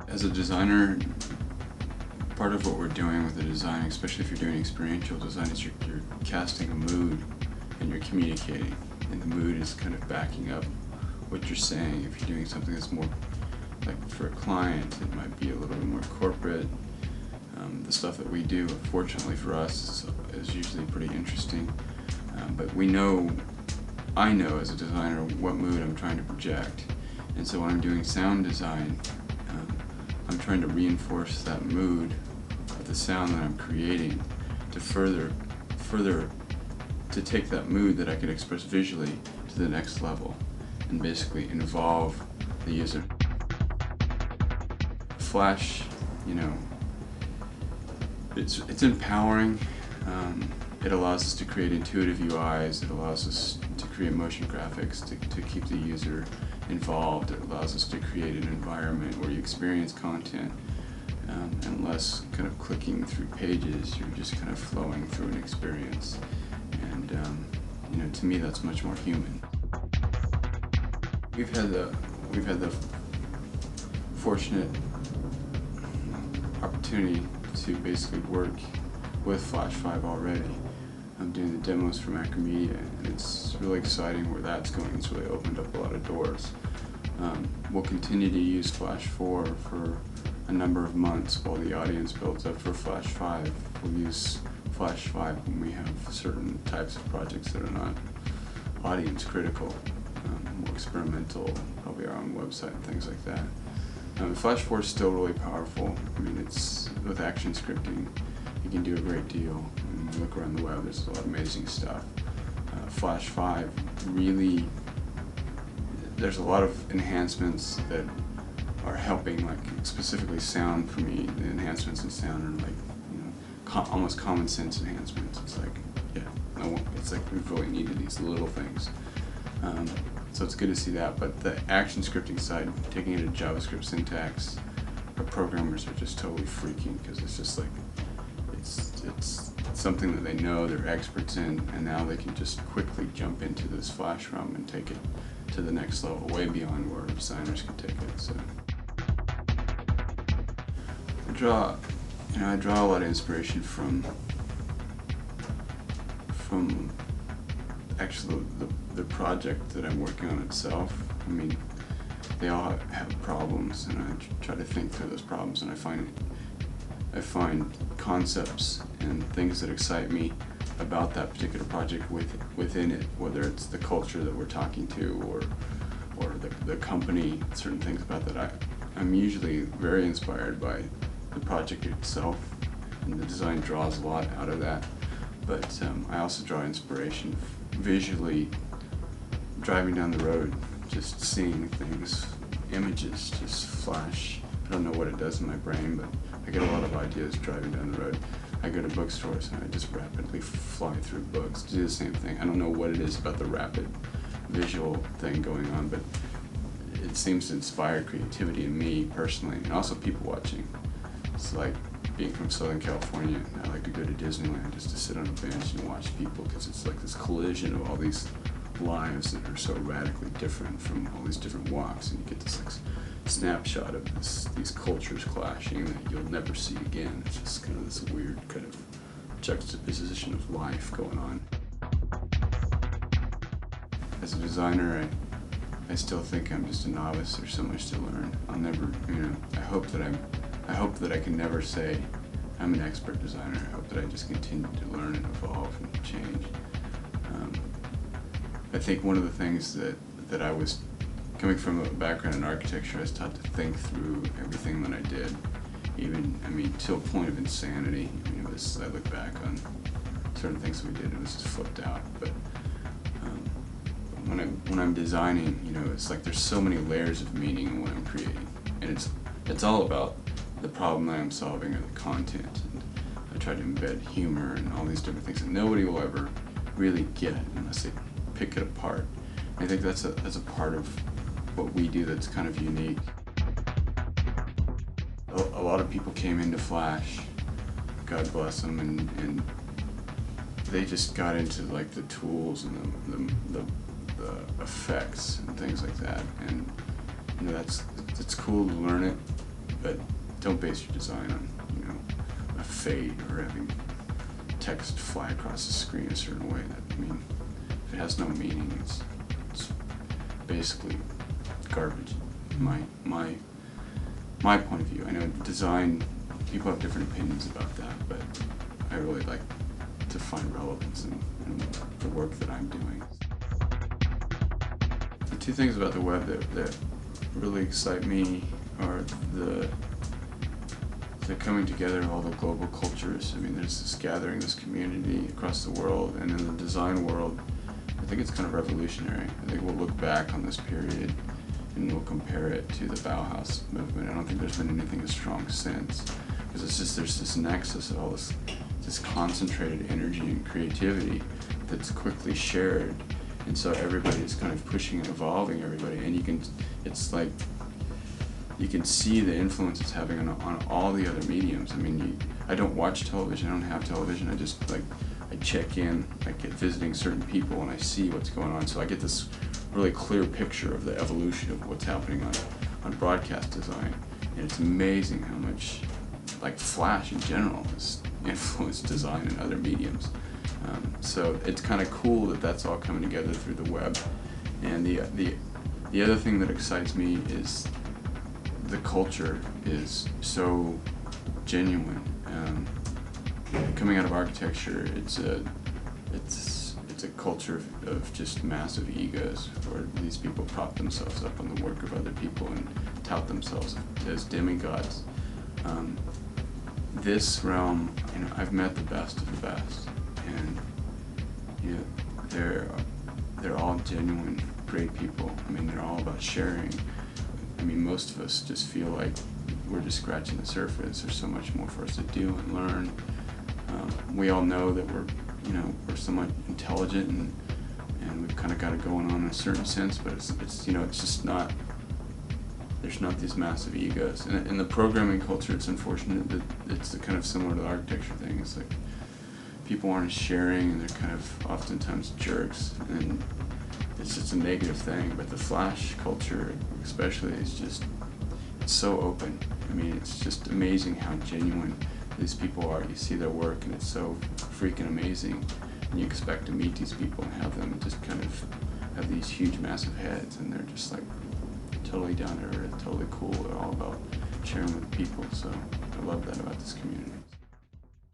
As a designer, part of what we're doing with the design, especially if you're doing experiential design, is you're casting a mood and you're communicating. And the mood is kind of backing up what you're saying. If you're doing something that's more, like for a client, it might be a little bit more corporate. The stuff that we do, fortunately for us, is usually pretty interesting. But I know as a designer what mood I'm trying to project. And so when I'm doing sound design, I'm trying to reinforce that mood of the sound that I'm creating to further to take that mood that I could express visually to the next level and basically involve the user. Flash, it's empowering. It allows us to create intuitive UIs. It allows us to create motion graphics to keep the user involved. It allows us to create an environment where you experience content and less kind of clicking through pages. You're just kind of flowing through an experience. And to me, that's much more human. We've had the fortunate opportunity to basically work with Flash 5 already. I'm doing the demos for Macromedia, and it's really exciting where that's going. It's really opened up a lot of doors. We'll continue to use Flash 4 for a number of months while the audience builds up for Flash 5. We'll use Flash 5 when we have certain types of projects that are not audience critical, more experimental, probably our own website and things like that. Flash 4 is still really powerful. I mean, it's with action scripting, you can do a great deal. When you look around the web, there's a lot of amazing stuff. Flash 5 really, there's a lot of enhancements that are helping, like specifically sound for me. The enhancements in sound are like, almost common sense enhancements. It's like, it's like we've really needed these little things. So it's good to see that, but the action scripting side, taking it to JavaScript syntax, our programmers are just totally freaking because it's just like, it's something that they know, they're experts in, and now they can just quickly jump into this Flash realm and take it to the next level, way beyond where designers can take it. So I draw a lot of inspiration from actually the project that I'm working on itself. I mean, they all have problems, and I try to think through those problems, and I find concepts and things that excite me about that particular project within it, whether it's the culture that we're talking to or the company, certain things about that. I'm usually very inspired by the project itself, and the design draws a lot out of that. But I also draw inspiration visually, driving down the road, just seeing things, images just flash. I don't know what it does in my brain, but I get a lot of ideas driving down the road. I go to bookstores and I just rapidly fly through books, do the same thing. I don't know what it is about the rapid visual thing going on, but it seems to inspire creativity in me personally, and also people watching. It's like being from Southern California, I like to go to Disneyland just to sit on a bench and watch people, because it's like this collision of all these lives that are so radically different from all these different walks, and you get this like snapshot of these cultures clashing that you'll never see again. It's just kind of this weird kind of juxtaposition of life going on. As a designer, I still think I'm just a novice. There's so much to learn. I'll never, I hope that I can never say I'm an expert designer. I hope that I just continue to learn and evolve and change. I think one of the things that I was, coming from a background in architecture, I was taught to think through everything that I did, to a point of insanity. I look back on certain things that we did, it was just flipped out. But when I'm designing, it's like there's so many layers of meaning in what I'm creating, and it's all about the problem that I'm solving or the content. And I try to embed humor and all these different things that nobody will ever really get unless they pick it apart. And I think that's a part of what we do that's kind of unique. A lot of people came into Flash, God bless them, and they just got into like the tools and the effects and things like that. And it's cool to learn it, but don't base your design on, you know, a fade or having text fly across the screen a certain way. That, I mean, if it has no meaning, it's basically garbage. My point of view. I know design, people have different opinions about that, but I really like to find relevance in the work that I'm doing. The two things about the web that really excite me are the coming together of all the global cultures. I mean, there's this gathering, this community across the world, and in the design world, I think it's kind of revolutionary. I think we'll look back on this period and we'll compare it to the Bauhaus movement. I don't think there's been anything as strong since, because it's just, there's this nexus of all this concentrated energy and creativity that's quickly shared, and so everybody is kind of pushing and evolving everybody, and it's like you can see the influence it's having on all the other mediums. I mean, I don't watch television, I don't have television, I check in, I get visiting certain people and I see what's going on, so I get this really clear picture of the evolution of what's happening on broadcast design, and it's amazing how much, like, Flash in general has influenced design in other mediums. So it's kind of cool that that's all coming together through the web. And the other thing that excites me is the culture is so genuine. Coming out of architecture, it's a culture of just massive egos, where these people prop themselves up on the work of other people and tout themselves as demigods. This realm, you know, I've met the best of the best, and you know, they're all genuine, great people. I mean, they're all about sharing. I mean, most of us just feel like we're just scratching the surface. There's so much more for us to do and learn. We all know that we're somewhat intelligent and we've kind of got it going on in a certain sense, but it's you know, it's just not. There's not these massive egos. And in the programming culture, it's unfortunate that it's kind of similar to the architecture thing. It's like people aren't sharing, and they're kind of oftentimes jerks, and it's just a negative thing. But the Flash culture, especially, it's so open. I mean, it's just amazing how genuine these people are. You see their work, and it's so freaking amazing. And you expect to meet these people and have them just kind of have these huge, massive heads, and they're just like totally down to earth, totally cool. They're all about sharing with people. So I love that about this community.